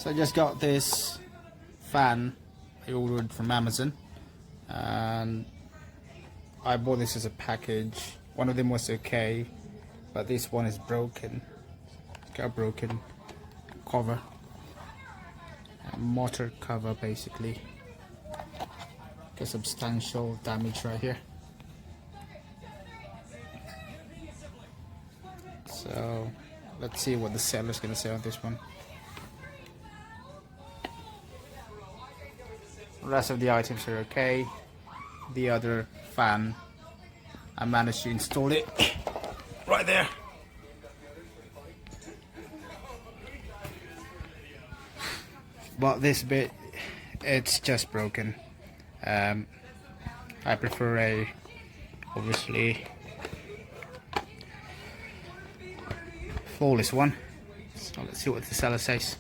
So I just got this fan I ordered from Amazon, and I bought this as a package. One of them was okay, but this one is broken. It's got a broken cover, a motor cover basically. Got substantial damage right here. So let's see what the seller's gonna say on this one. The rest of the items are okay. The other fan, I managed to install it right there. But this bit, it's just broken. I prefer a, obviously, flawless one. So let's see what the seller says.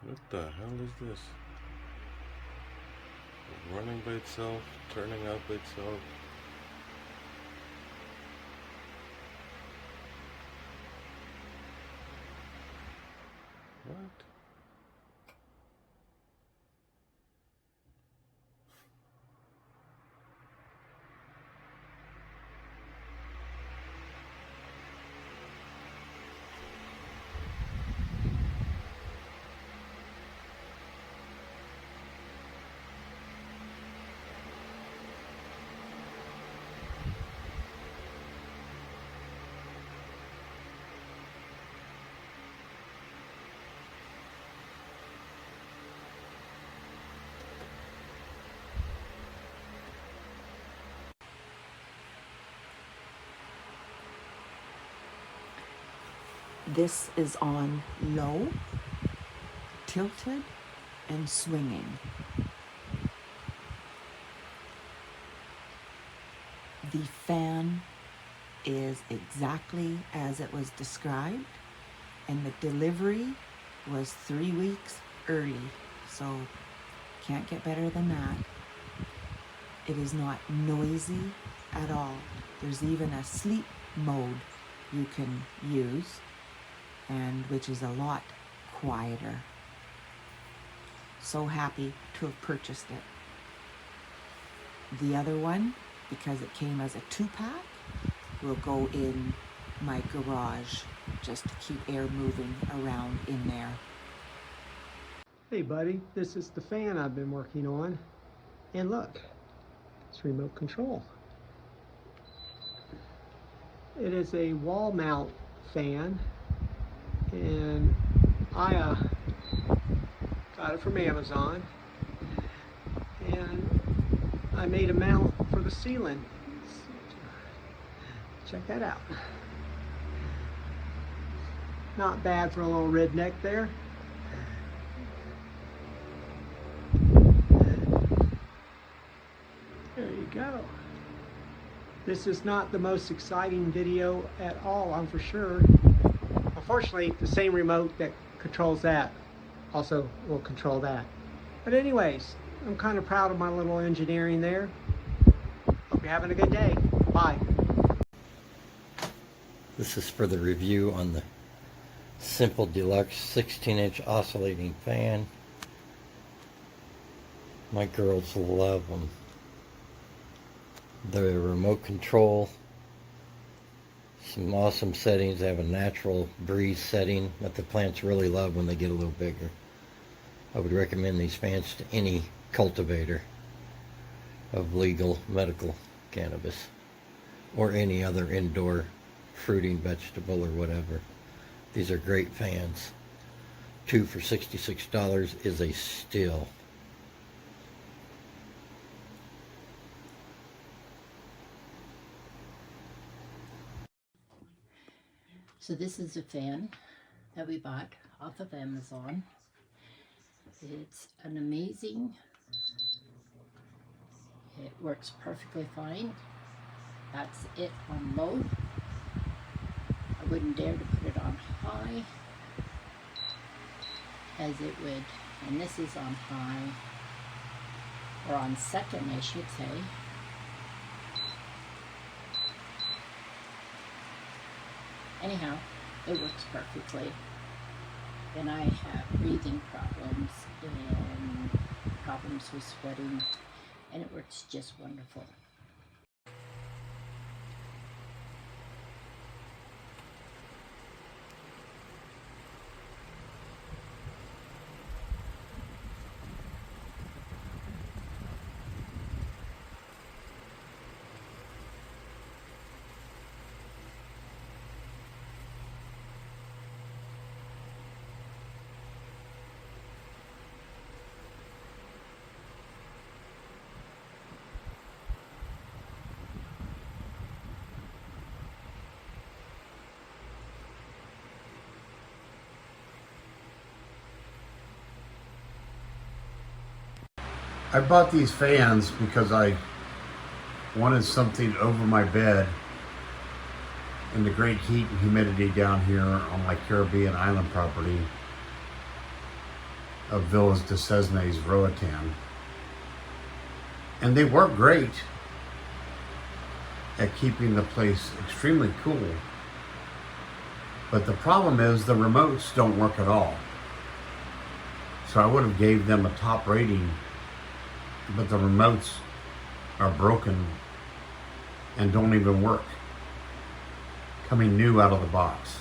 What the hell is this? Running by itself, turning out by itself. What? This is on low, tilted, and swinging. The fan is exactly as it was described, and the delivery was 3 weeks early, so can't get better than that. It is not noisy at all. There's even a sleep mode you can use, and which is a lot quieter. So happy to have purchased it. The other one, because it came as a 2-pack, will go in my garage just to keep air moving around in there. Hey buddy, this is the fan I've been working on. And look, it's remote control. It is a wall mount fan, and I got it from Amazon, and I made a mount for the ceiling. Check that out. Not bad for a little redneck there. There you go. This is not the most exciting video at all, I'm for sure. Unfortunately, the same remote that controls that also will control that. But anyways, I'm kind of proud of my little engineering there. Hope you're having a good day. Bye. This is for the review on the Simple Deluxe 16-inch oscillating fan. My girls love them. They're remote control. Some awesome settings. They have a natural breeze setting that the plants really love when they get a little bigger. I would recommend these fans to any cultivator of legal medical cannabis or any other indoor fruiting vegetable or whatever. These are great fans. 2 for $66 is a steal. So this is a fan that we bought off of Amazon. It's an amazing, it works perfectly fine. That's it on low. I wouldn't dare to put it on high, as it would, and this is on high, or on second I should say. anyhow, it works perfectly. And I have breathing problems and problems with sweating, and it works just wonderful. I bought these fans because I wanted something over my bed in the great heat and humidity down here on my Caribbean island property of Villas de Cesnes, Roatan. And they work great at keeping the place extremely cool. But the problem is the remotes don't work at all. So I would have gave them a top rating, but the remotes are broken and don't even work, coming new out of the box.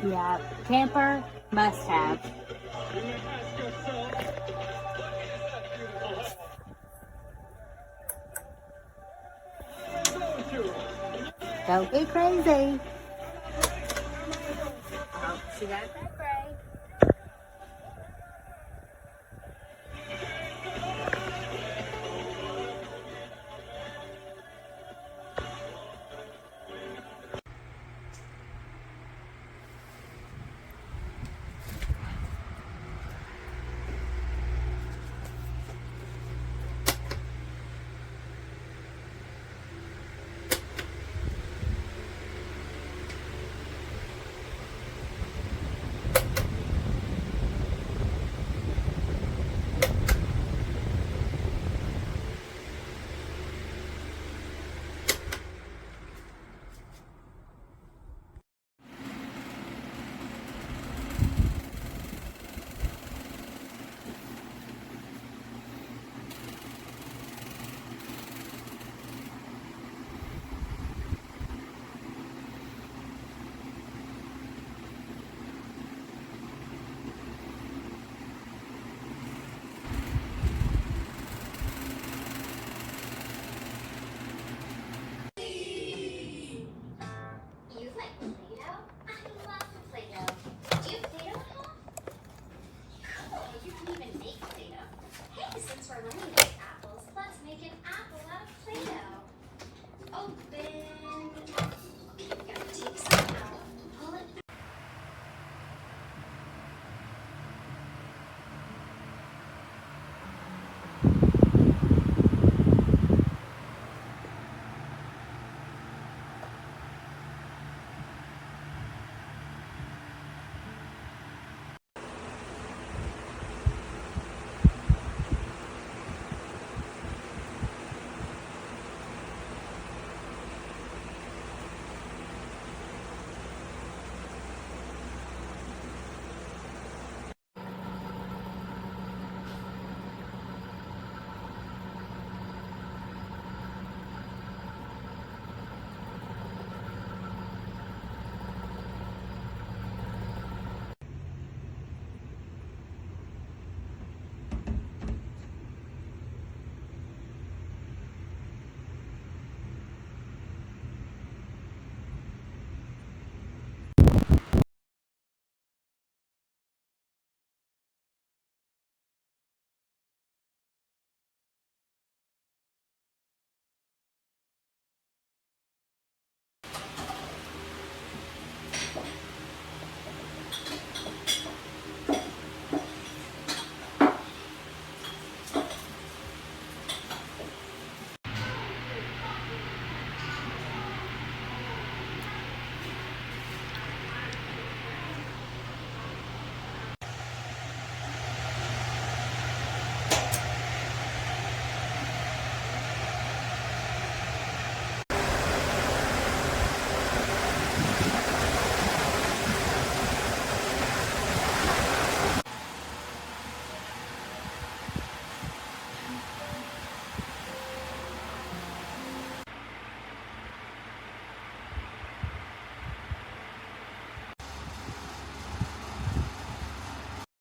Yeah, camper must have. Don't be crazy. Oh, see that?